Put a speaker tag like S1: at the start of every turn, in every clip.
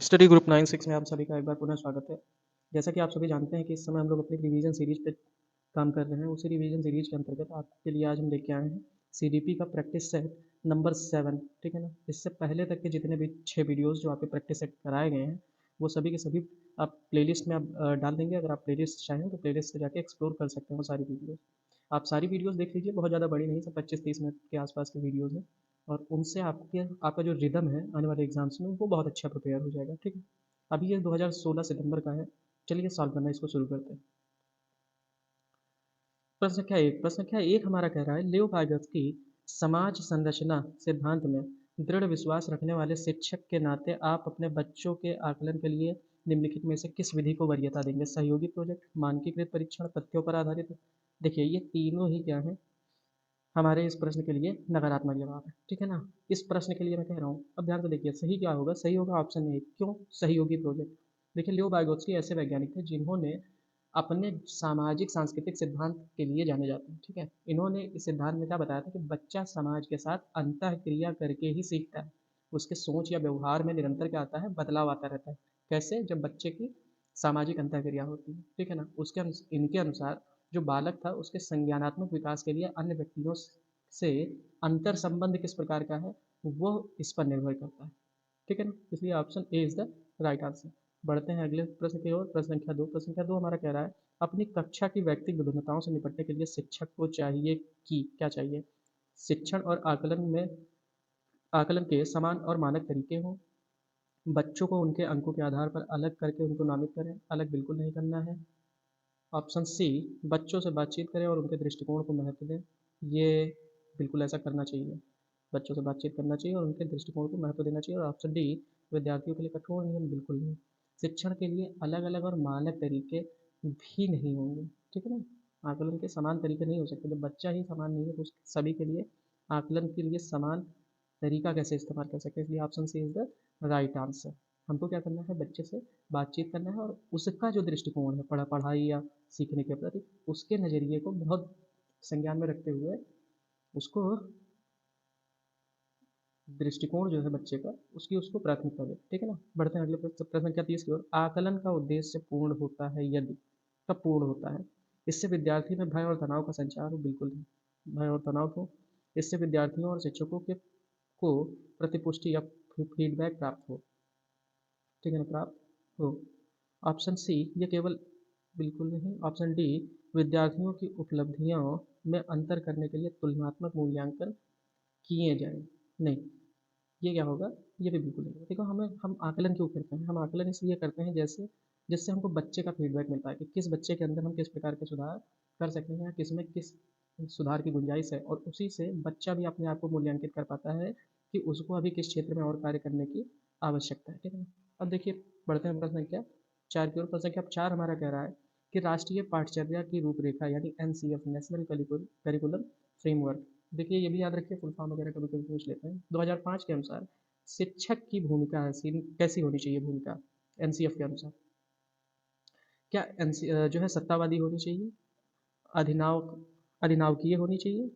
S1: Study group 96 में आप सभी का एक बार पुनः स्वागत है। जैसा कि आप सभी जानते हैं कि इस समय हम लोग अपनी रिवीजन सीरीज पे काम कर रहे हैं। उसी रिवीजन सीरीज के अंतर्गत आपके लिए आज हम लेके आए हैं सीडीपी का प्रैक्टिस सेट नंबर 7। ठीक है ना। इससे पहले तक के जितने भी 6 वीडियोस जो आपके प्रैक्टिस सेट कराए गए हैं वो सभी के सभी आप प्लेलिस्ट में आप डाल देंगे। अगर आप प्लेलिस्ट चाहें तो प्लेलिस्ट से जाके एक्सप्लोर कर सकते हैं वो सारी वीडियोस। आप सारी वीडियोस देख लीजिए, बहुत ज़्यादा बड़ी नहीं, सब 25-30 मिनट के आसपास की वीडियोस हैं। और उनसे आपका जो रिदम है आने वाले एग्जाम्स में वो बहुत अच्छा प्रिपेयर हो जाएगा। ठीक है। अभी ये 2016 सितंबर का है। चलिए सॉल्व करना इसको शुरू करते हैं। प्रश्न संख्या एक हमारा कह रहा है, लियो वाइगत्स्की समाज संरचना सिद्धांत में दृढ़ विश्वास रखने वाले शिक्षक के नाते आप अपने बच्चों के आकलन के लिए निम्नलिखित में से किस विधि को वरीयता देंगे? सहयोगी प्रोजेक्ट, मानकीकृत परीक्षण, तथ्यों पर आधारित। देखिए ये तीनों ही क्या है हमारे इस प्रश्न के लिए नकारात्मक जवाब है। ठीक है ना। इस प्रश्न के लिए मैं कह रहा हूँ, अब ध्यान से देखिए सही क्या होगा। सही होगा ऑप्शन ए। क्यों? सहयोगी प्रोजेक्ट। देखिए लियो वाइगोत्स्की ऐसे वैज्ञानिक थे जिन्होंने अपने सामाजिक सांस्कृतिक सिद्धांत के लिए जाने जाते हैं। ठीक है। इन्होंने इस सिद्धांत में क्या बताया था कि बच्चा समाज के साथ अंतः क्रिया करके ही सीखता है। उसके सोच या व्यवहार में निरंतर क्या आता है, बदलाव आता रहता है। कैसे? जब बच्चे की सामाजिक अंतः क्रिया होती है। ठीक है ना। इनके अनुसार जो बालक था उसके संज्ञानात्मक विकास के लिए अन्य व्यक्तियों से अंतर संबंध किस प्रकार का है वो इस पर निर्भर करता है। ठीक है ना। इसलिए option A is the right answer. बढ़ते हैं अगले प्रश्न की ओर। प्रश्न संख्या 2 हमारा कह रहा है, अपनी कक्षा की व्यक्तिगत विभिन्नताओं से निपटने के लिए शिक्षक को चाहिए कि क्या चाहिए? शिक्षण और आकलन के समान और मानक तरीके हों। बच्चों को उनके अंकों के आधार पर अलग करके उनको नामित करें। अलग बिल्कुल नहीं करना है। ऑप्शन सी, बच्चों से बातचीत करें और उनके दृष्टिकोण को महत्व दें। ये बिल्कुल ऐसा करना चाहिए। बच्चों से बातचीत करना चाहिए और उनके दृष्टिकोण को महत्व देना चाहिए। और ऑप्शन डी, विद्यार्थियों के लिए कठोर नियम बिल्कुल नहीं। शिक्षण के लिए अलग अलग और मानक तरीके भी नहीं होंगे। ठीक है ना। आकलन के समान तरीके नहीं हो सकते। जब बच्चा ही समान नहीं है तो सभी के लिए आकलन के लिए समान तरीका कैसे इस्तेमाल कर सकते हैं? इसलिए option C is the right answer. हमको क्या करना है, बच्चे से बातचीत करना है और उसका जो दृष्टिकोण है पढ़ाई या सीखने के प्रति, उसके नज़रिए को बहुत संज्ञान में रखते हुए उसको दृष्टिकोण जो है बच्चे का उसकी उसको प्राथमिकता दे। ठीक है ना। बढ़ते हैं अगले प्रश्न संख्या 30 की ओर। आकलन का उद्देश्य पूर्ण होता है यदि, कब पूर्ण होता है? इससे विद्यार्थी में भय और तनाव का संचार हो। बिल्कुल नहीं। भय और तनाव को इससे विद्यार्थियों और शिक्षकों के को प्रतिपुष्टि या फीडबैक प्राप्त हो। ठीक है ना, प्राप्त हो। ऑप्शन सी, ये केवल बिल्कुल नहीं। ऑप्शन डी, विद्यार्थियों की उपलब्धियों में अंतर करने के लिए तुलनात्मक मूल्यांकन किए जाएं। नहीं, ये क्या होगा? ये भी बिल्कुल नहीं। देखो हम आकलन क्यों करते हैं? हम आकलन इसलिए करते हैं जैसे जिससे हमको बच्चे का फीडबैक मिल पाए कि किस बच्चे के अंदर हम किस प्रकार के सुधार कर सकते हैं या किस में किस सुधार की गुंजाइश है। और उसी से बच्चा भी अपने आप को मूल्यांकित कर पाता है कि उसको अभी किस क्षेत्र में और कार्य करने की आवश्यकता है। ठीक है ना। अब देखिए, बढ़ते हैं प्रश्न संख्या 4 की ओर। प्रश्न संख्या 4 हमारा कह रहा है कि राष्ट्रीय पाठचर्या की रूपरेखा यानी एनसीएफ, नेशनल करिकुलम फ्रेमवर्क। देखिए ये भी याद रखिए, फुल फॉर्म वगैरह कभी कभी पूछ लेते हैं। 2005 के अनुसार शिक्षक की भूमिका कैसी होनी चाहिए? भूमिका एनसीएफ के अनुसार क्या जो है सत्तावादी होनी चाहिए, अधिनाव अधिनावकीय होनी चाहिए,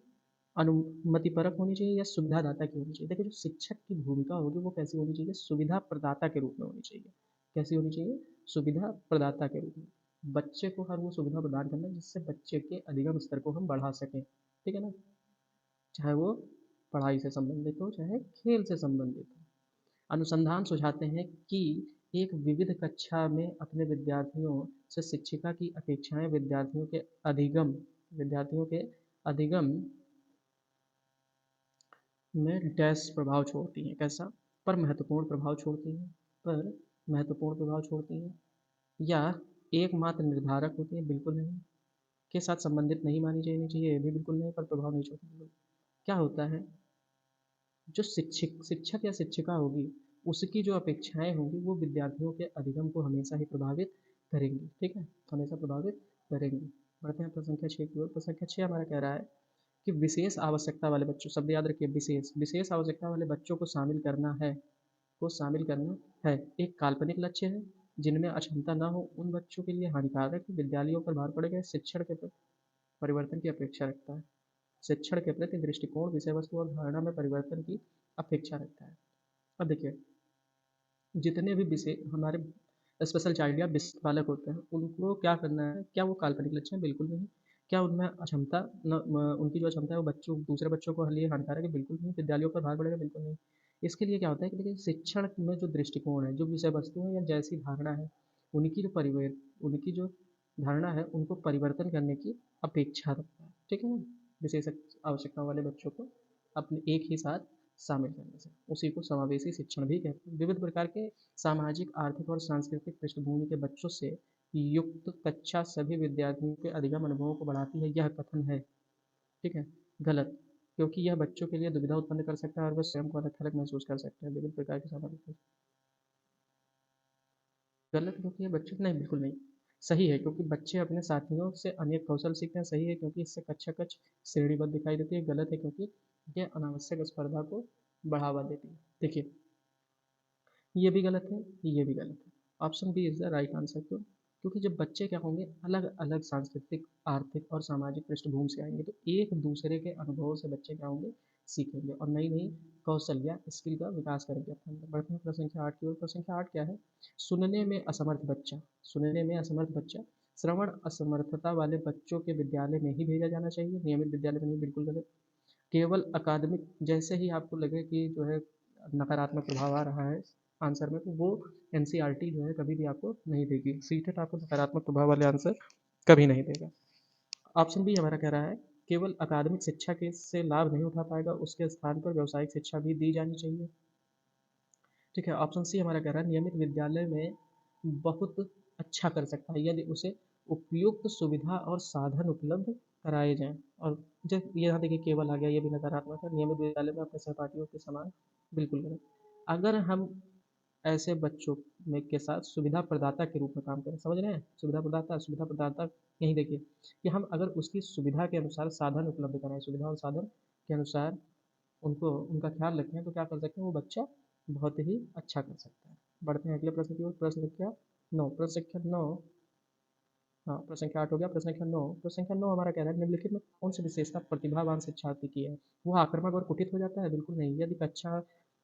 S1: अनुमतिपरक होनी चाहिए या सुविधादाता की होनी चाहिए? देखिए जो शिक्षक की भूमिका होगी वो कैसी होनी चाहिए? सुविधा प्रदाता के रूप में होनी चाहिए। कैसी होनी चाहिए? सुविधा प्रदाता के रूप में। बच्चे को हर वो सुविधा प्रदान करना जिससे बच्चे के अधिगम स्तर को हम बढ़ा सकें। ठीक है ना। चाहे वो पढ़ाई से संबंधित हो चाहे खेल से संबंधित हो। अनुसंधान सुझाते हैं कि एक विविध कक्षा में अपने विद्यार्थियों से शिक्षिका की अपेक्षाएं विद्यार्थियों के अधिगम में डैश प्रभाव छोड़ती हैं। कैसा? पर महत्वपूर्ण प्रभाव छोड़ती हैं। पर महत्वपूर्ण प्रभाव छोड़ती हैं या एकमात्र निर्धारक होती हैं। बिल्कुल नहीं। के साथ संबंधित नहीं मानी जानी चाहिए। ये भी बिल्कुल नहीं। पर प्रभाव नहीं छोड़ती। क्या होता है, जो शिक्षक या शिक्षिका होगी उसकी जो अपेक्षाएं होंगी वो विद्यार्थियों के अधिगम को हमेशा ही प्रभावित करेंगी। ठीक है, हमेशा प्रभावित करेंगी। बढ़ते हैं प्रश्न संख्या 6 की ओर। प्रश्न संख्या 6 हमारा कह रहा है कि विशेष आवश्यकता वाले बच्चों, शब्द याद रखिए, विशेष आवश्यकता वाले बच्चों को शामिल करना है एक काल्पनिक लक्ष्य है। जिनमें अक्षमता न हो उन बच्चों के लिए हानिकारक विद्यालयों पर भार पड़ेगा। शिक्षण के प्रति परिवर्तन की अपेक्षा रखता है। शिक्षण के प्रति दृष्टिकोण, विषय वस्तु और धारणा में परिवर्तन की अपेक्षा रखता है। अब देखिए जितने भी विषय हमारे स्पेशल चाइल्ड या विशिष्ट बालक होते हैं, उनको क्या करना है, क्या वो काल्पनिक लक्ष्य हैं? बिल्कुल नहीं। क्या उनमें अक्षमता न म उनकी जो अक्षमता है वो बच्चों दूसरे बच्चों को लिए हानिकारक है? बिल्कुल नहीं। विद्यालयों पर भार पड़ेगा? बिल्कुल नहीं। इसके लिए क्या होता है कि देखिए शिक्षण में जो दृष्टिकोण है, जो विषय वस्तु है या जैसी धारणा है, उनकी जो परिवेर उनकी जो धारणा है, उनको परिवर्तन करने की अपेक्षा रखता है। ठीक है ना? विशेष आवश्यकताओं वाले बच्चों को अपने एक ही साथ शामिल करने से। उसी को समावेशी शिक्षण भी कहते हैं। विविध प्रकार के सामाजिक, आर्थिक और सांस्कृतिक पृष्ठभूमि के बच्चों से युक्त कक्षा सभी विद्यार्थियों के अधिगम अनुभवों को बढ़ाती है, यह कथन है, ठीक है, गलत। क्योंकि यह बच्चों के लिए दुविधा उत्पन्न कर सकता है और वे स्वयं को अलग-थलग महसूस कर सकते हैं विभिन्न प्रकार के सामाजिक। गलत क्योंकि ये बच्चे नहीं, बिल्कुल नहीं। सही है क्योंकि बच्चे अपने साथियों से अनेक कौशल सीखते हैं। सही है क्योंकि इससे कक्षा-कक्ष श्रेणीबद्ध दिखाई देती है। गलत है क्योंकि ये अनावश्यक स्पर्धा को बढ़ावा देती है। देखिए, ये भी गलत है, ये भी गलत है। Option B is the right answer. क्यों? क्योंकि जब बच्चे क्या होंगे अलग-अलग सांस्कृतिक, आर्थिक और सामाजिक पृष्ठभूमि से आएँगे तो एक दूसरे के अनुभवों से बच्चे क्या होंगे सीखेंगे और नई-नई कौशल या स्किल का विकास करेंगे अपने अंदर। बढ़ते हैं प्रश्न संख्या 8 की ओर। प्रश्न संख्या 8 क्या है? सुनने में असमर्थ बच्चा, सुनने में असमर्थ बच्चा श्रवण असमर्थता वाले बच्चों के विद्यालय में ही भेजा जाना चाहिए, नियमित विद्यालय में नहीं, बिल्कुल गलत। केवल अकादमिक जैसे ही आपको लगे कि जो है नकारात्मक प्रभाव आ रहा है आंसर में, तो वो एनसीईआरटी जो है कभी भी आपको नहीं देगी। सीटेट आपको नकारात्मक प्रभाव वाले आंसर कभी नहीं देगा। ऑप्शन बी हमारा कह रहा है केवल अकादमिक शिक्षा के से लाभ नहीं उठा पाएगा, उसके स्थान पर व्यावसायिक शिक्षा भी दी जानी चाहिए। ठीक है, ऑप्शन सी हमारा कह रहा है नियमित विद्यालय में बहुत अच्छा कर सकता है यदि उसे उपयुक्त सुविधा और साधन उपलब्ध कराए जाएँ। और जब यहाँ देखिए केवल आ गया, ये भी नकारात्मक है। नियमित विद्यालय में अपने सहपाठियों के समान, बिल्कुल गलत। अगर हम ऐसे बच्चों में के साथ सुविधा प्रदाता के रूप में काम करें, समझ रहे हैं? सुविधा प्रदाता यहीं देखिए कि हम अगर उसकी सुविधा के अनुसार साधन उपलब्ध कराएँ, सुविधा और साधन के अनुसार उनको उनका ख़्याल रखें तो क्या कर सकते हैं, वो बच्चा बहुत ही अच्छा कर सकता है। बढ़ते हैं अगले प्रश्न की ओर। प्रश्न संख्या 9। प्रश्न संख्या 9, हाँ, प्रश्न संख्या 8 हो गया। प्रश्न संख्या 9, प्रश्न संख्या 9 हमारा कह रहा है निम्नलिखित में कौन सी विशेषता प्रतिभावान शिक्षार्थी की है? वो आक्रामक और कुटिल हो जाता है? बिल्कुल नहीं। यदि कक्षा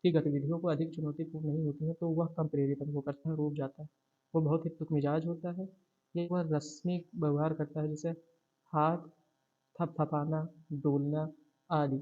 S1: की गतिविधियों को अधिक चुनौतीपूर्ण नहीं होती हैं तो वह कम प्रेरित अनुभव करता है, रूठ जाता है। वो बहुत ही तुकमिजाज होता है। ये वह रस्मी व्यवहार करता है जैसे हाथ थपथपाना, डोलना आदि।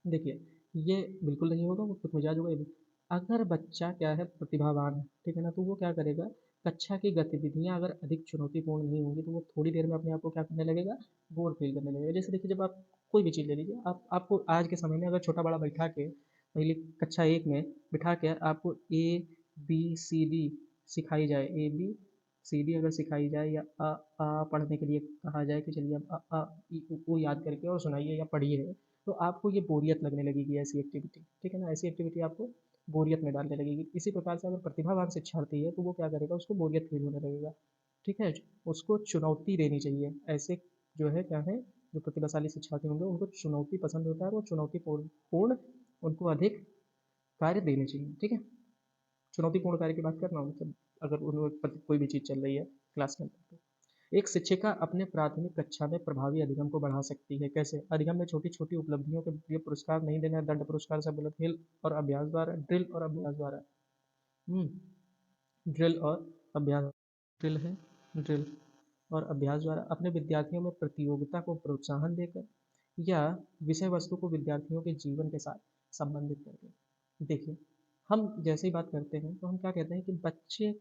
S1: देखिए, ये बिल्कुल नहीं होगा, वो खुदमिज़ाज होगा ये भी। अगर बच्चा क्या है प्रतिभावान है, ठीक है ना? तो वो क्या करेगा, कक्षा की गतिविधियाँ अगर अधिक चुनौतीपूर्ण नहीं होंगी तो वो थोड़ी देर में अपने आप को क्या करने लगेगा, बोर फ़ील करने लगेगा। जैसे देखिए जब आप कोई भी चीज़ ले लीजिए, आप आपको आज के समय में अगर छोटा-बड़ा बैठा के पहले कक्षा 1 में बिठा के आपको ए, बी, सी, डी सिखाई जाए, ए, बी, सी, डी अगर सिखाई जाए या पढ़ने के लिए कहा जाए कि चलिए अब इ, ऊ याद करके और सुनाइए या पढ़िए, तो आपको ये बोरियत लगने लगेगी ऐसी एक्टिविटी, ठीक है ना? ऐसी एक्टिविटी आपको बोरियत में डालने लगेगी। इसी प्रकार से अगर प्रतिभावान शिक्षार्थी है तो वो क्या करेगा, उसको बोरियत फील होने लगेगा, ठीक है? उसको चुनौती देनी चाहिए। ऐसे जो है क्या है, जो प्रतिभाशाली शिक्षार्थी होंगे उनको चुनौती पसंद होता है और वो चुनौतीपूर्ण पूर्ण उनको अधिक कार्य देने चाहिए, ठीक है? चुनौतीपूर्ण कार्य की बात कर रहा हूँ, मतलब अगर उन्होंने कोई भी चीज़ चल रही है क्लास के अंदर तो। एक शिक्षिका अपने प्राथमिक कक्षा में प्रभावी अधिगम को बढ़ा सकती है। कैसे? अधिगम में छोटी-छोटी उपलब्धियों के लिए पुरस्कार नहीं देना है, दंड पुरस्कार से बोला, खेल और अभ्यास द्वारा, ड्रिल और अभ्यास द्वारा। हुँ, ड्रिल और अभ्यास, ड्रिल है, ड्रिल और अभ्यास द्वारा अपने विद्यार्थियों में प्रतियोगिता को प्रोत्साहन देकर या विषय वस्तु को विद्यार्थियों के जीवन के साथ संबंधित करके। देखिए, हम जैसे ही बात करते हैं तो हम क्या कहते हैं कि बच्चे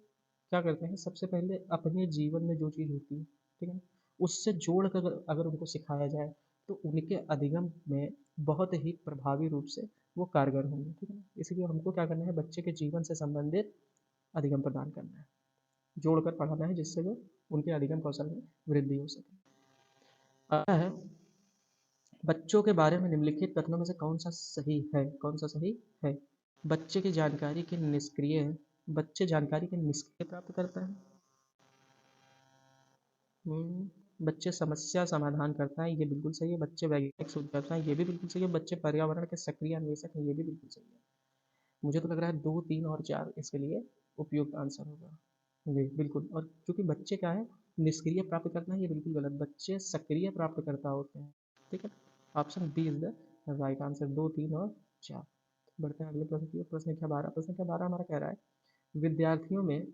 S1: क्या करते हैं, सबसे पहले अपने जीवन में जो चीज़ होती है, ठीक है ना? उससे जोड़ कर अगर अगर उनको सिखाया जाए तो उनके अधिगम में बहुत ही प्रभावी रूप से वो कारगर होंगे, ठीक है ना? इसीलिए हमको क्या करना है, बच्चे के जीवन से संबंधित अधिगम प्रदान करना है, जोड़कर पढ़ाना है जिससे वो उनके अधिगम कौशल में वृद्धि हो सके। अगला है बच्चों के बारे में निम्नलिखित कथनों में से कौन सा सही है? कौन सा सही है? बच्चे की जानकारी के निष्क्रिय बच्चे जानकारी के निष्क्रिय प्राप्त करता है। बच्चे समस्या समाधान करता है, ये बिल्कुल सही है। बच्चे वैज्ञानिक शोध करता है, ये भी बिल्कुल सही है। बच्चे पर्यावरण के सक्रिय अन्वेषक हैं, ये भी बिल्कुल सही है। मुझे तो लग रहा है 2, 3 और 4 इसके लिए उपयुक्त आंसर होगा। जी, बिल्कुल। और चूँकि बच्चे क्या है, निष्क्रिय प्राप्त करना है, ये बिल्कुल गलत। बच्चे सक्रिय प्राप्तकर्ता होते हैं, ठीक है? Option B is the right answer, 2, 3 और 4। बढ़ते हैं अगले प्रश्न की ओर। प्रश्न संख्या 12 हमारा कह रहा है, विद्यार्थियों में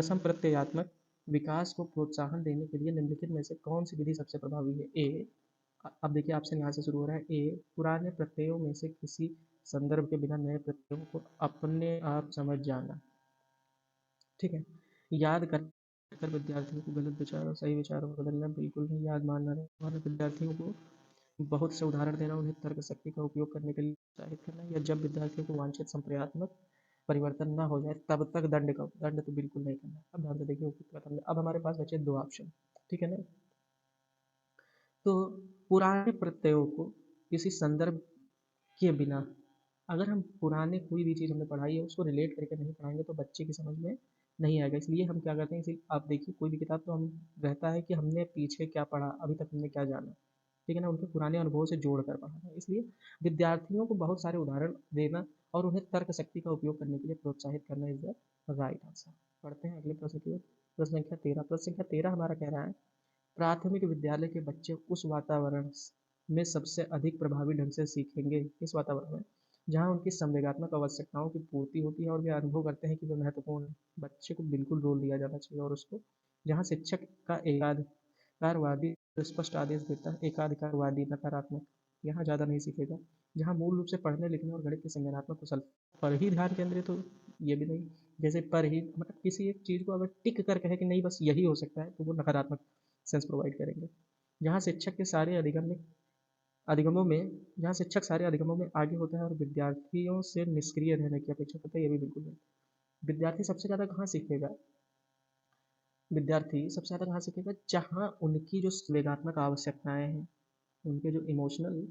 S1: संप्रत्ययात्मक विकास को प्रोत्साहन देने के लिए निम्नलिखित में से कौन सी विधि सबसे प्रभावी है? ए, अब देखिए ऑप्शन यहाँ से शुरू हो रहा है। ए, पुराने प्रत्ययों में से किसी संदर्भ के बिना नए प्रत्ययों को अपने आप समझ जाना। ठीक है। याद कर विद्यार्थियों को गलत विचार और सही विचारों में बदलना बिल्कुल नहीं, याद मानना नहीं। हमारे विद्यार्थियों को बहुत से उदाहरण देना, उन्हें तर्क शक्ति का उपयोग करने के लिए प्रोत्साहित करना, या जब विद्यार्थियों को वांछित संप्रयात्मक परिवर्तन न हो जाए तब तक दंड तो बिल्कुल नहीं करना। अब ध्यान से देखिए अब हमारे पास बचे दो ऑप्शन। ठीक है ना। तो पुराने प्रत्ययों को किसी संदर्भ के बिना, अगर हम पुराने कोई भी चीज़ हमने पढ़ाई है उसको रिलेट करके नहीं पढ़ाएंगे तो बच्चे की समझ में नहीं आएगा। इसलिए हम क्या करते हैं, इसी आप देखिए कोई भी किताब तो हम रहता है कि हमने पीछे क्या पढ़ा, अभी तक हमने क्या जाना, ठीक है ना, उनके पुराने अनुभवों से जोड़ कर पढ़ाना। इसलिए विद्यार्थियों को बहुत सारे उदाहरण देना और उन्हें तर्क शक्ति का उपयोग करने के लिए प्रोत्साहित करना इज द राइट आंसर। पढ़ते हैं अगले प्रश्न की ओर। प्रश्न संख्या 13 हमारा कह रहा है, प्राथमिक विद्यालय के बच्चे उस वातावरण में सबसे अधिक प्रभावी ढंग से सीखेंगे, इस वातावरण में जहाँ उनकी संवेगात्मक आवश्यकताओं की पूर्ति होती है और वे अनुभव करते हैं कि वे महत्वपूर्ण है। बच्चे को बिल्कुल रोल दिया जाना चाहिए और उसको, जहाँ शिक्षक का एकाधिकारवादी स्पष्ट आदेश देता है, एकाधिकारवादी नकारात्मक, यहाँ ज़्यादा नहीं सीखेगा। जहाँ मूल रूप से पढ़ने लिखने और गणित की संज्ञानात्मक कुशल पर ही ध्यान केंद्रित हो, ये भी नहीं। जैसे पर ही मतलब किसी एक चीज़ को अगर टिक कर कहे कि नहीं बस यही हो सकता है तो वो नकारात्मक सेंस प्रोवाइड करेंगे। जहाँ शिक्षक के सारे अधिगमों में जहाँ शिक्षक सारे अधिगमों में आगे होता है और विद्यार्थियों से निष्क्रिय रहने की अपेक्षा करता है, ये भी बिल्कुल नहीं। विद्यार्थी सबसे ज़्यादा कहाँ सीखेगा? विद्यार्थी सबसे ज़्यादा कहाँ सीखेगा? जहाँ उनकी जो संवेगात्मक आवश्यकताएं हैं, उनके जो इमोशनल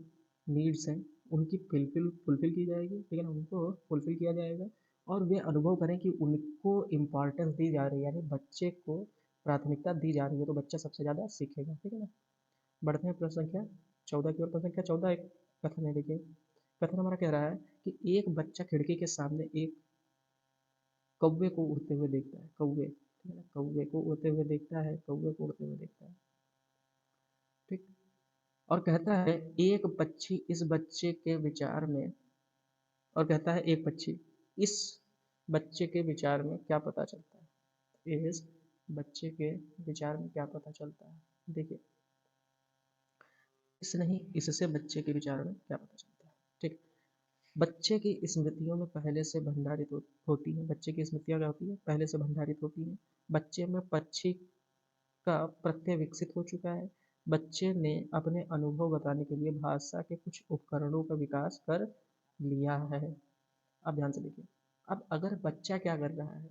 S1: नीड्स हैं, उनकी फुलफिल की जाएगी, ठीक है ना, उनको फुलफिल किया जाएगा और वे अनुभव करें कि उनको इम्पोर्टेंस दी जा रही है, यानी बच्चे को प्राथमिकता दी जा रही है, तो बच्चा सबसे ज़्यादा सीखेगा। ठीक है ना। बढ़ते हैं प्रश्न संख्या 14 की ओर। प्रश्न संख्या 14 एक कथन है, देखिए कथन हमारा कह रहा है कि एक बच्चा खिड़की के सामने एक कौवे को उड़ते हुए देखता है, कौवे, ठीक है ना, कौवे को उड़ते हुए देखता है, कौवे को उड़ते हुए देखता है, ठीक, और कहता है एक पक्षी इस बच्चे के विचार में, और कहता है एक पक्षी इस बच्चे के विचार में क्या पता चलता है, इस बच्चे के विचार में क्या पता चलता है। देखिए इस नहीं, इससे बच्चे के विचार में क्या पता चलता है। ठीक, बच्चे की स्मृतियों में पहले से भंडारित होती है, बच्चे की स्मृतियाँ क्या होती है, पहले से भंडारित होती हैं। बच्चे में पक्षी का प्रत्यय विकसित हो चुका है। बच्चे ने अपने अनुभव बताने के लिए भाषा के कुछ उपकरणों का विकास कर लिया है। अब ध्यान से देखिए, अब अगर बच्चा क्या कर रहा है,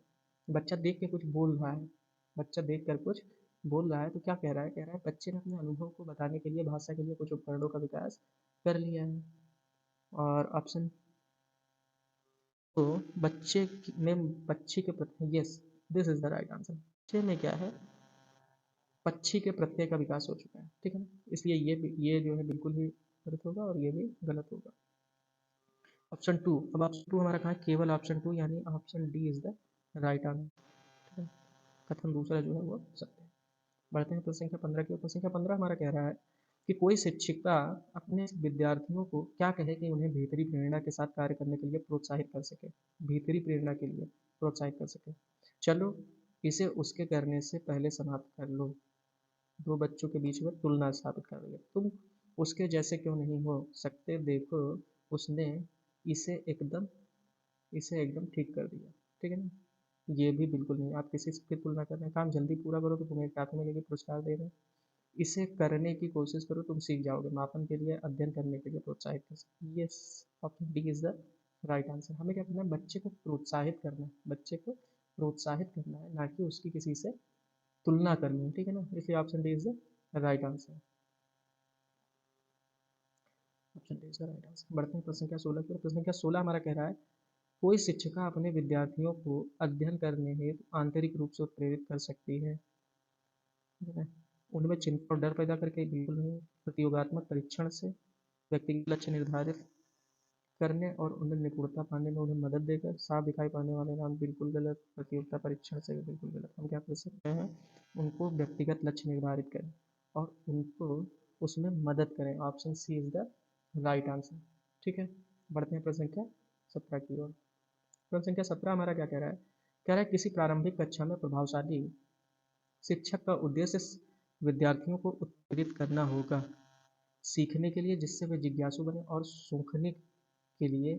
S1: बच्चा देख के कुछ बोल रहा है, बच्चा देख कर कुछ बोल रहा है तो क्या कह रहा है, कह रहा है बच्चे ने अपने अनुभव को बताने के लिए भाषा के लिए कुछ उपकरणों का विकास कर लिया है। और ऑप्शन तो में पक्षी के प्रत्यय, yes this is the right answer. बच्चे में क्या है, पक्षी के प्रत्यय का विकास हो चुका है, ठीक है ना। इसलिए ये जो है बिल्कुल ही गलत होगा और ये भी गलत होगा। ऑप्शन टू, अब ऑप्शन टू हमारा कहाँ है, केवल ऑप्शन टू, यानी option D is the right answer, ठीक है। कथन दूसरा जो है वो सत्य है। बढ़ते हैं प्रश्न संख्या 15 की ओर। प्रश्न संख्या 15 हमारा कह रहा है कि कोई शिक्षिका अपने विद्यार्थियों को क्या कहे कि उन्हें भीतरी प्रेरणा के साथ कार्य करने के लिए प्रोत्साहित कर सके, भीतरी प्रेरणा के लिए प्रोत्साहित कर सके। चलो इसे उसके करने से पहले समाप्त कर लो। दो बच्चों के बीच में तुलना स्थापित कर रही है, तुम उसके जैसे क्यों नहीं हो सकते, देखो उसने इसे एकदम इसे एकदम ठीक कर दिया, ठीक है ना। ये भी बिल्कुल नहीं, आप किसी से तुलना कर रहे हैं, काम जल्दी पूरा करो तो तुम्हें क्या मिलेगी, पुरस्कार दे रहे हैं। इसे करने की कोशिश करो, तुम सीख जाओगे, मापन के लिए अध्ययन करने के लिए प्रोत्साहित कर सकते। Yes, option D is the right answer. हमें क्या करना है, बच्चे को प्रोत्साहित करना है, बच्चे को प्रोत्साहित करना है, ना कि उसकी किसी से तुलना करनी है, ठीक है ना। इसलिए option D is the right answer, option D is the right answer. बढ़ते हैं प्रश्न संख्या 16 की ओर। प्रश्न संख्या 16 हमारा कह रहा है, कोई शिक्षिका अपने विद्यार्थियों को अध्ययन करने हेतु आंतरिक रूप से उत्प्रेरित कर सकती है, ठीक है, उनमें चिंता और डर पैदा करके बिल्कुल नहीं। प्रतियोगात्मक परीक्षण से व्यक्तिगत लक्ष्य निर्धारित करने और उनमें निपुणता पाने में उन्हें मदद देकर, साफ दिखाई पड़ने वाले नाम बिल्कुल गलत, प्रतियोगिता परीक्षण से भी बिल्कुल गलत। हम क्या कर सकते हैं, उनको व्यक्तिगत लक्ष्य निर्धारित करें और उनको उसमें मदद करें। Option C is the right answer, ठीक है, बढ़ते हैं प्रश्न संख्या 17 की ओर। प्रश्न संख्या 17 हमारा क्या कह रहा है? कह रहा है किसी प्रारंभिक कक्षा में प्रभावशाली शिक्षक का उद्देश्य विद्यार्थियों को उत्प्रेरित करना होगा सीखने के लिए, जिससे वे जिज्ञासु बने और सूखने के लिए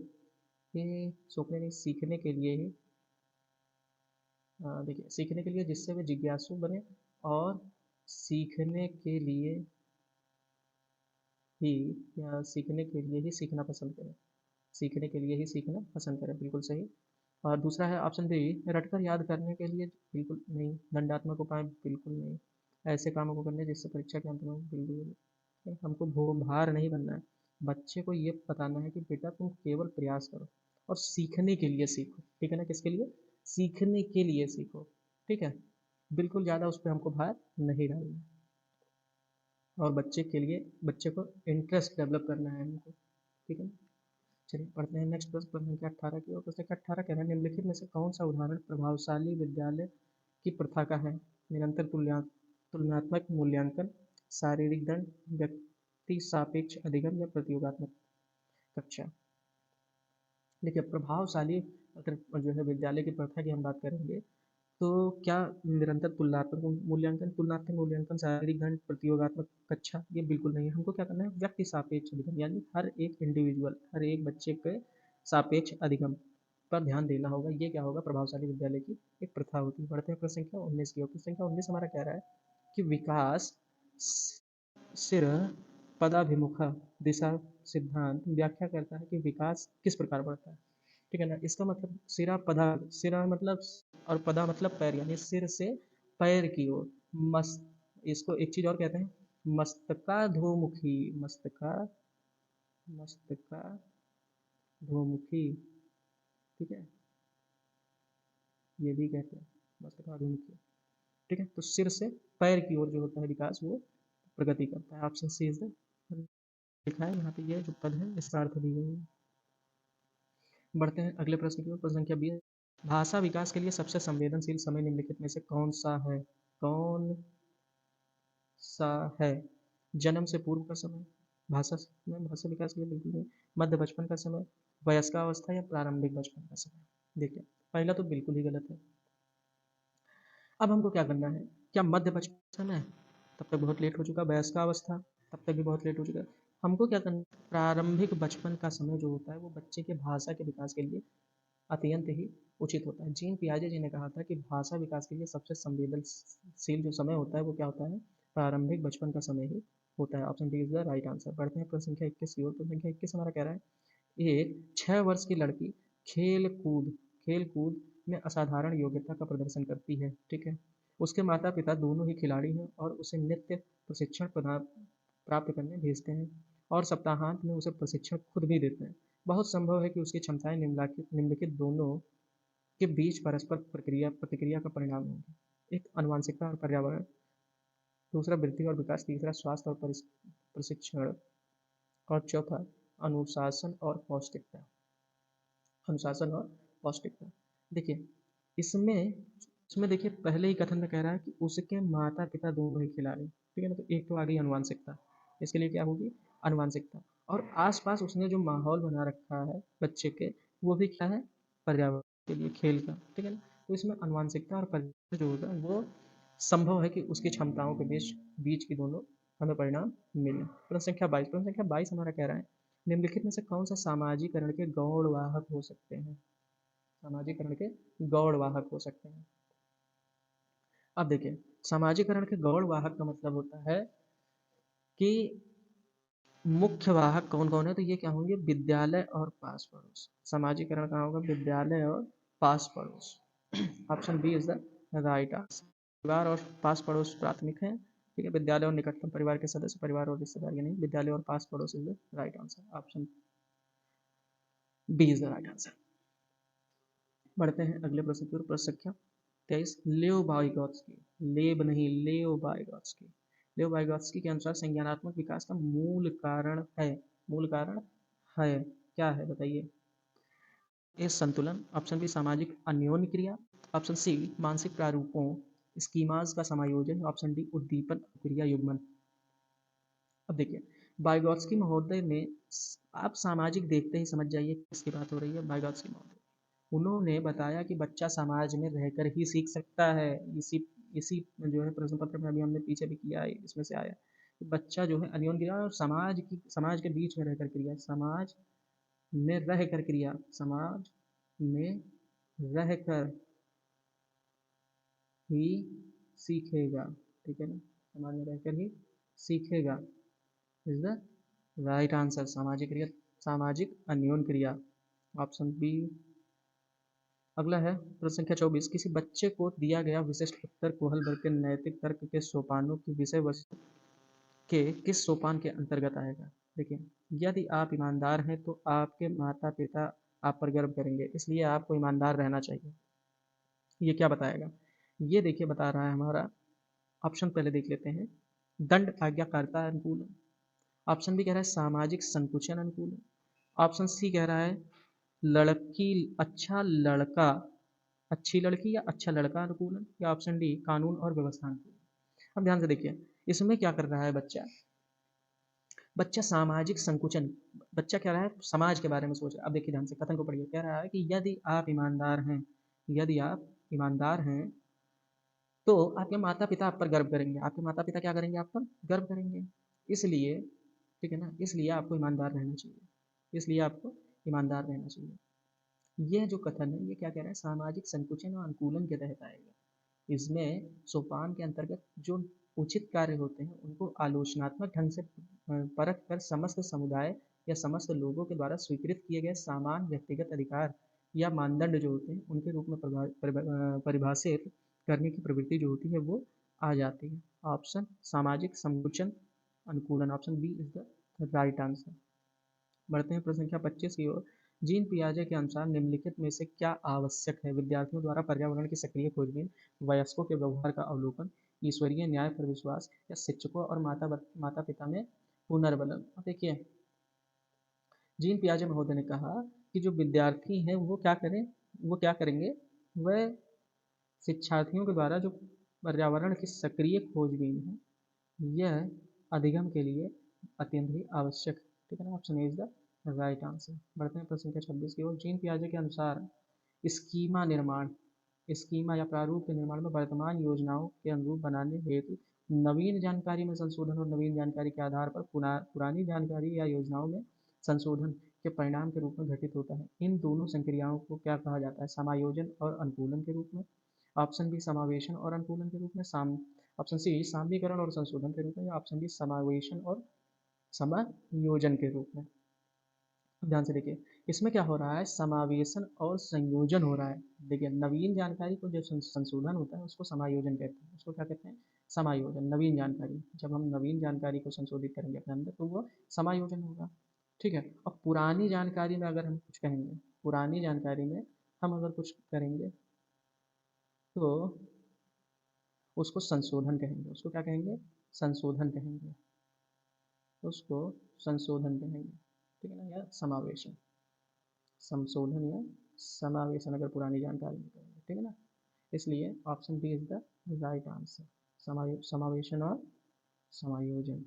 S1: ये सूखने नहीं सीखने के लिए ही देखिए सीखने के लिए जिससे वे जिज्ञासु बने और सीखने के लिए ही या सीखने के लिए ही सीखना पसंद करें, सीखने के लिए ही सीखना पसंद करें, बिल्कुल सही। और दूसरा है ऑप्शन बी, रटकर याद करने के लिए, बिल्कुल नहीं। दंडात्मक उपाय, बिल्कुल नहीं। ऐसे कामों को करने जिससे परीक्षा के अंत में, बिल्कुल नहीं। हमको भार नहीं बनना है, बच्चे को ये बताना है कि बेटा तुम केवल प्रयास करो और सीखने के लिए सीखो, ठीक है ना? किसके लिए? सीखने के लिए सीखो, ठीक है। बिल्कुल ज़्यादा उस पर हमको भार नहीं डालना और बच्चे के लिए बच्चे को इंटरेस्ट डेवलप करना है हमको, ठीक है। चलिए पढ़ते हैं नेक्स्ट प्रश्न, प्रश्न संख्या 18 की ओर। प्रश्न संख्या 18 कह रहा है निम्नलिखित में से कौन सा उदाहरण प्रभावशाली विद्यालय की प्रथा का है? निरंतर तुलनात्मक मूल्यांकन, शारीरिक दंड, व्यक्ति सापेक्ष अधिगम या प्रतियोगात्मक कक्षा। देखिए प्रभावशाली अगर जो है विद्यालय की प्रथा की हम बात करेंगे तो क्या निरंतर तुलनात्मक मूल्यांकन, शारीरिक दंड, प्रतियोगात्मक कक्षा, ये बिल्कुल नहीं है। हमको क्या करना है? व्यक्ति सापेक्ष अधिगम, यानी हर एक इंडिविजुअल, हर एक बच्चे के सापेक्ष अधिगम पर ध्यान देना होगा। ये क्या होगा? प्रभावशाली विद्यालय की एक प्रथा होती है। बढ़ते हैं प्रश्न संख्या 19 की ओर। प्रश्न संख्या 19 हमारा कह रहा है कि विकास सिर पदाभिमुख दिशा सिद्धांत व्याख्या करता है कि विकास किस प्रकार बढ़ता है, ठीक है ना? इसका मतलब सिरा मतलब और पदा मतलब पैर, यानी सिर से पैर की ओर। मस्त इसको एक चीज और कहते हैं, मस्तकाधोमुखी, मस्तकाधोमुखी, ठीक है, ये भी कहते हैं मस्तकाधोमुखी, ठीक है। तो सिर से पैर की ओर जो होता है विकास, वो प्रगति करता है। ऑप्शन सी इज द लिखा है यहाँ पे, ये जो पद है इसका अर्थ दी गई है। बढ़ते हैं अगले प्रश्न की ओर। प्रश्न संख्या 20, भाषा विकास के लिए सबसे संवेदनशील समय निम्नलिखित में से कौन सा है? कौन सा है? जन्म से पूर्व का समय, भाषा विकास के लिए बिल्कुल नहीं। मध्य बचपन का समय, वयस्कावस्था या प्रारंभिक बचपन का समय। देखिए पहला तो बिल्कुल ही गलत है। अब हमको क्या करना है? क्या मध्य बचपन समय? तब तक बहुत लेट हो चुका। वयस्कावस्था, तब तक भी बहुत लेट हो चुका। हमको क्या करना है? प्रारंभिक बचपन का समय जो होता है वो बच्चे के भाषा के विकास के लिए अत्यंत ही उचित होता है। जीन पियाजे जी ने कहा था कि भाषा विकास के लिए सबसे संवेदनशील जो समय होता है वो क्या होता है? प्रारंभिक बचपन का समय ही होता है। Option D is the right answer. बढ़ते हैं प्रश्न संख्या 21 की ओर। प्रश्न संख्या 21 हमारा कह रहा है एक 6 वर्ष की लड़की खेल कूद खेल कूद में असाधारण योग्यता का प्रदर्शन करती है, ठीक है। उसके माता पिता दोनों ही खिलाड़ी हैं और उसे नित्य प्रशिक्षण प्राप्त करने भेजते हैं और सप्ताहांत में उसे प्रशिक्षण खुद भी देते हैं। बहुत संभव है कि उसकी क्षमताएं निम्नलिखित दोनों के बीच परस्पर प्रतिक्रिया का परिणाम होंगे। एक आनुवंशिकता और पर्यावरण, दूसरा वृद्धि और विकास, तीसरा स्वास्थ्य और प्रशिक्षण, और चौथा अनुशासन और पौष्टिकता। अनुशासन और पौष्टिकता। देखिए इसमें इसमें देखिए पहले ही कथन में कह रहा है कि उसके माता पिता दोनों ही खिलाड़ी, ठीक है ना? तो एक तो आ गई अनुवांशिकता, इसके लिए क्या होगी? अनुवांशिकता। और आसपास उसने जो माहौल बना रखा है बच्चे के, वो भी क्या है? पर्यावरण के लिए खेल का, ठीक है ना? तो इसमें अनुवांशिकता और पर्यावरण जो होगा वो संभव है कि उसकी क्षमताओं के बीच बीच की दोनों हमें परिणाम मिले। प्रश्न संख्या 22 हमारा कह रहा है निम्नलिखित में से कौन सा सामाजिकरण के गौणवाहक हो सकते हैं? सामाजिकरण के गौणवाहक हो सकते हैं। अब देखिए सामाजिकरण के गौणवाहक का मतलब होता है कि मुख्य वाहक कौन कौन है? तो ये क्या होंगे? विद्यालय और पास पड़ोस। सामाजिकरण कहाँ होगा? विद्यालय और पास पड़ोस। Option B is the right answer. परिवार और पास पड़ोस प्राथमिक है, ठीक है। विद्यालय और निकटतम परिवार के सदस्य, परिवार और रिश्तेदार, यानी विद्यालय और पास पड़ोस is the right answer. Option B is the right answer. बढ़ते हैं अगले प्रश्न की ओर। प्रश्न संख्या 23, लेव वाइगॉत्स्की, लेब नहीं लेव वाइगॉत्स्की, लेव वाइगॉत्स्की के अनुसार संज्ञानात्मक विकास का मूल कारण है, मूल कारण है, क्या है बताइए? ए संतुलन, ऑप्शन बी सामाजिक अन्योन्य क्रिया, ऑप्शन सी मानसिक प्रारूपों स्कीमाज का समायोजन, ऑप्शन डी उद्दीपन क्रिया युग्मन। अब देखिए वाइगॉत्स्की महोदय ने आप सामाजिक देखते ही समझ जाइए किसकी बात हो रही है। वाइगॉत्स्की महोदय, उन्होंने बताया कि बच्चा समाज में रहकर ही सीख सकता है। इसी इसी जो है प्रश्न पत्र में अभी हमने पीछे भी किया है, इसमें से आया कि बच्चा जो है अन्योन्य क्रिया और समाज के बीच में रहकर क्रिया, समाज में रहकर क्रिया, समाज में रहकर ही सीखेगा। ठीक है ना, समाज में रहकर ही सीखेगा इज द राइट आंसर। सामाजिक क्रिया, सामाजिक अन्योन्य क्रिया, ऑप्शन बी। अगला है प्रश्न संख्या 24, किसी बच्चे को दिया गया विशिष्ट उत्तर को हल करके नैतिक तर्क के सोपानों की विषय वस्तु के किस सोपान के अंतर्गत आएगा। देखिए, यदि आप ईमानदार हैं तो आपके माता पिता आप पर गर्व करेंगे, इसलिए आपको ईमानदार रहना चाहिए। ये क्या बताएगा, ये देखिए बता रहा है हमारा, ऑप्शन पहले देख लेते हैं। दंड आज्ञाकारिता अनुकूलन, ऑप्शन बी कह रहा है सामाजिक संकुचन अनुकूलन, ऑप्शन सी कह रहा है लड़की अच्छा लड़का, अच्छी लड़की या अच्छा लड़का अनुकूलन, या ऑप्शन डी कानून और व्यवस्था अनुकूलन। अब ध्यान से देखिए, इसमें क्या कर रहा है बच्चा, बच्चा सामाजिक संकुचन, बच्चा कह रहा है समाज के बारे में सोच रहा है। अब देखिए ध्यान से कथन को पढ़िए, कह रहा है कि यदि आप ईमानदार हैं, यदि आप ईमानदार हैं तो आपके माता पिता आप पर गर्व करेंगे, आपके माता पिता क्या करेंगे, आप पर गर्व करेंगे। इसलिए, ठीक है ना, इसलिए आपको ईमानदार रहना चाहिए, इसलिए आपको ईमानदार रहना चाहिए। यह जो कथन है ये क्या कह रहा है, सामाजिक संकुचन और अनुकूलन के तहत आएगा। इसमें सोपान के अंतर्गत जो उचित कार्य होते हैं उनको आलोचनात्मक ढंग से परख कर समस्त समुदाय या समस्त लोगों के द्वारा स्वीकृत किए गए सामान्य व्यक्तिगत अधिकार या मानदंड जो होते हैं उनके रूप में परिभाषित करने की प्रवृत्ति जो होती है वो आ जाती है। ऑप्शन सामाजिक संकुचन अनुकूलन, option B is the right answer. बढ़ते हैं प्रश्न संख्या 25 की ओर। जीन पियाजे के अनुसार निम्नलिखित में से क्या आवश्यक है, विद्यार्थियों द्वारा पर्यावरण की सक्रिय खोजबीन, वयस्कों के व्यवहार का अवलोकन, ईश्वरीय न्याय पर विश्वास, या शिक्षकों और माता पिता में पुनर्बलन। देखिए, जीन पियाजे महोदय ने कहा कि जो विद्यार्थी हैं वो क्या करें, वो क्या करेंगे, वह शिक्षार्थियों के द्वारा जो पर्यावरण की सक्रिय खोजबीन है यह अधिगम के लिए अत्यंत ही आवश्यक है। ठीक है ना, option A is the right answer. बढ़ते हैं प्रश्न संख्या 26 की ओर। जीन पियाजे के अनुसार स्कीमा निर्माण, स्कीमा या प्रारूप के निर्माण में वर्तमान योजनाओं के अनुरूप बनाने हेतु नवीन जानकारी में संशोधन और नवीन जानकारी के आधार पर पुरानी जानकारी या योजनाओं में संशोधन के परिणाम के रूप में घटित होता है। इन दोनों संक्रियाओं को क्या कहा जाता है, समायोजन और अनुकूलन के रूप में। ऑप्शन बी समावेशन और अनुकूलन के रूप में, ऑप्शन सी साम्यीकरण और संशोधन के रूप में, या ऑप्शन डी समावेशन और समायोजन के रूप में। ध्यान से देखिए, इसमें क्या हो रहा है, समावेशन और संयोजन हो रहा है। देखिए, नवीन जानकारी को जो संशोधन होता है उसको समायोजन कहते हैं, उसको क्या कहते हैं, समायोजन। नवीन जानकारी, जब हम नवीन जानकारी को संशोधित करेंगे अपने अंदर तो वो समायोजन होगा। ठीक है, और पुरानी जानकारी में अगर हम कुछ कहेंगे, पुरानी जानकारी में हम अगर कुछ करेंगे तो उसको संशोधन कहेंगे, उसको क्या कहेंगे, संशोधन कहेंगे, उसको संशोधन कहेंगे। ठीक है ना, या समावेशन, संशोधन या समावेशन अगर पुरानी जानकारी में करेंगे। ठीक है ना, इसलिए option B is the right answer, समावेशन और समायोजन।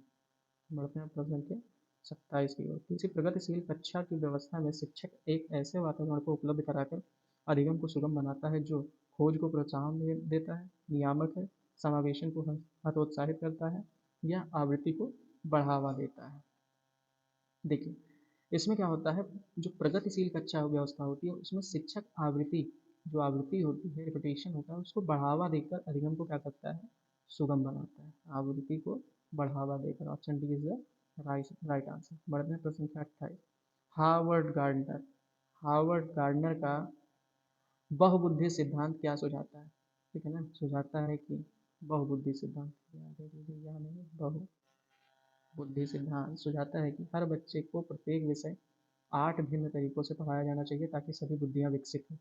S1: बढ़ते हैं प्रश्न संख्या 27 की ओर। किसी प्रगतिशील कक्षा की व्यवस्था में शिक्षक एक ऐसे वातावरण को उपलब्ध कराकर अधिगम को सुगम बनाता है जो खोज को प्रोत्साहन देता है, नियामक है, समावेशन को हतोत्साहित करता है, या आवृत्ति को बढ़ावा देता है। देखिए, इसमें क्या होता है, जो प्रगतिशील कक्षा व्यवस्था होती है उसमें शिक्षक आवृत्ति, जो आवृत्ति होती है, रिपीटेशन होता है, उसको बढ़ावा देकर अधिगम को क्या करता है, सुगम बनाता है, आवृत्ति को बढ़ावा देकर। Option D is the right answer. बढ़ते हैं प्रश्न संख्या 28। हार्वर्ड गार्डनर, हार्वर्ड गार्डनर का बहुबुद्धि सिद्धांत क्या सुझाता है। ठीक है ना, सुझाता है कि बहुबुद्धि सिद्धांत, बहुबुद्धि सिद्धांत सुझाता है कि हर बच्चे को प्रत्येक विषय 8 भिन्न तरीकों से पढ़ाया जाना चाहिए ताकि सभी बुद्धियां विकसित हों।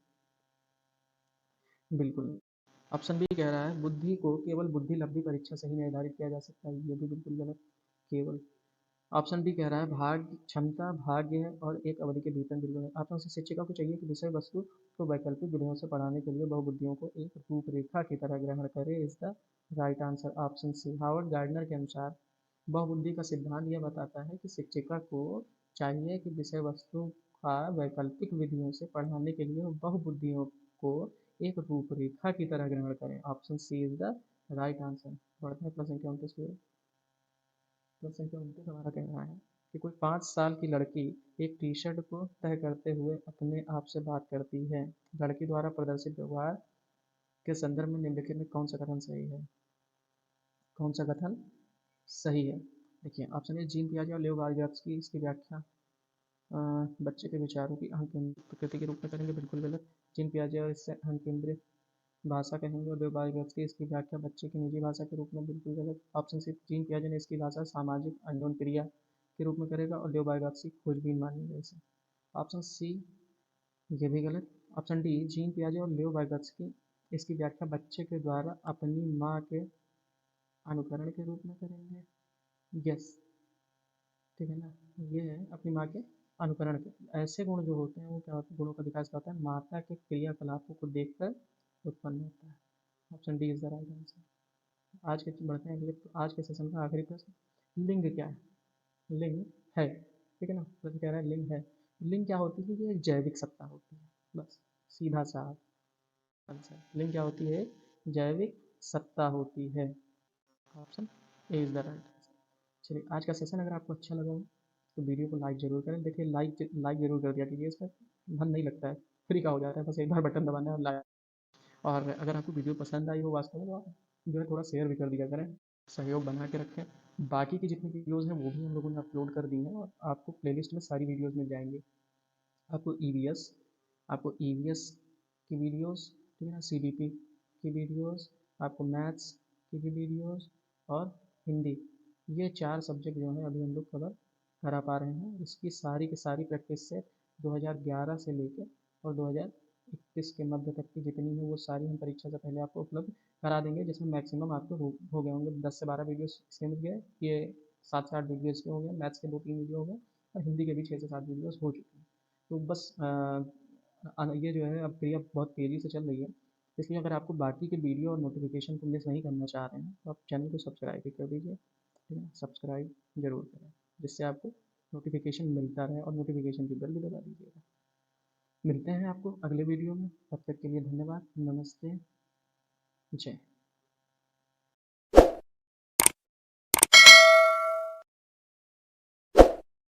S1: बिल्कुल। ऑप्शन बी कह रहा है बुद्धि को केवल बुद्धि लब्धि परीक्षा से ही निर्धारित किया जा सकता है, ये भी बिल्कुल गलत। केवल, ऑप्शन बी कह रहा है भाग्य, क्षमता, भाग्य है और एक अवधि के भीतर बिल्कुल है। ऑप्शन सी शिक्षिका को चाहिए कि विषय वस्तु को वैकल्पिक विधियों से पढ़ाने के लिए बहुबुद्धियों को एक रूपरेखा की तरह ग्रहण करे, is the right answer. Option C, Howard Gardner के अनुसार बहुबुद्धि का सिद्धांत यह बताता है कि शिक्षिका को चाहिए कि विषय वस्तु का वैकल्पिक विधियों से पढ़ाने के लिए वो बहुबुद्धियों को एक रूपरेखा की तरह ग्रहण करें। Option C is the right answer. बढ़ते हैं प्रश्न संख्या 29 की ओर। प्रश्न संख्या 29 हमारा कह रहा है कि कोई 5 साल की लड़की एक टी शर्ट को तय करते हुए अपने आप से बात करती है। लड़की द्वारा प्रदर्शित व्यवहार के संदर्भ में निम्नलिखित में कौन सा कथन सही है? कौन सा कथन सही है? देखिए ऑप्शन ए जीन पियाजे और लेओ वार्गत्स्की इसकी व्याख्या बच्चे के विचारों की अहम प्रकृति के रूप में करेंगे, बिल्कुल गलत। जीन पियाजे और इससे अहम केंद्रित भाषा कहेंगे और लेओ वार्गत्स्की इसकी व्याख्या बच्चे की निजी भाषा के रूप में, बिल्कुल गलत। ऑप्शन सी जीन पियाजे ने इसकी भाषा सामाजिक अन्योन क्रिया के रूप में करेगा और लेओ वार्गत्स्की खोजबीन मानेगा इसे। ऑप्शन सी ये भी गलत। ऑप्शन डी जीन पियाजे और लेओ वार्गत्स्की इसकी व्याख्या बच्चे के द्वारा अपनी माँ के अनुकरण के रूप में करेंगे। यस, ठीक है ना। ये है अपनी माँ के अनुकरण के ऐसे गुण जो होते हैं वो क्या होते हैं, गुणों का विकास होता है माता के क्रियाकलापों को देखकर उत्पन्न होता है। Option D is the right answer. आज के बढ़ते हैं अगले, आज के सेशन का आखिरी प्रश्न, लिंग क्या है? लिंग है, ठीक है ना। प्रश्न कह रहा है लिंग है। लिंग क्या होती है? ये एक जैविक सत्ता होती है, बस सीधा सा आंसर। लिंग क्या होती है? जैविक सत्ता होती है। Option A is the right answer. चलिए आज का सेशन अगर आपको अच्छा लगा हो तो वीडियो को लाइक जरूर करें। देखिए लाइक लाइक जरूर कर दिया कीजिए, इस पर मन नहीं लगता है, फ्री का हो जाता है, बस एक बार बटन दबाना है और लाइक। और अगर आपको वीडियो पसंद आई हो वास्तव में तो आप जो है थोड़ा शेयर भी कर दिया करें, सहयोग बना के रखें। बाकी की जितनी वीडियोज़ हैं वो भी हम लोगों ने अपलोड कर दी हैं और आपको प्लेलिस्ट में सारी वीडियोज़ मिल जाएंगी। आपको ईवीएस आपको ईवीएस की वीडियोस, ठीक है ना, सीबीपी की वीडियोस, आपको मैथ्स की भी वीडियोस और हिंदी, ये 4 सब्जेक्ट जो हैं अभी हम लोग कवर करा पा रहे हैं। इसकी सारी की सारी प्रैक्टिस से 2011 से लेकर और 2021 के मध्य तक की जितनी है वो सारी हम परीक्षा से पहले आपको उपलब्ध करा देंगे, जिसमें मैक्सिमम आपको हो गए होंगे 10 से 12 वीडियोस इसके मिल गए, ये 7 से 8 वीडियो इसके हो गए, मैथ्स के 2-3 वीडियो हो गए और हिंदी के भी 6 से 7 वीडियोस हो चुके हैं। तो बस ये जो है अब क्रिया बहुत तेज़ी से चल रही है, इसलिए अगर आपको बाकी के वीडियो और नोटिफिकेशन को मिस नहीं करना चाह रहे हैं तो आप चैनल को सब्सक्राइब भी कर दीजिए, ठीक है, सब्सक्राइब जरूर करें जिससे आपको नोटिफिकेशन मिलता रहे और नोटिफिकेशन की बेल भी दबा दीजिएगा। मिलते हैं आपको अगले वीडियो में, तब तक के लिए धन्यवाद, नमस्ते, जय।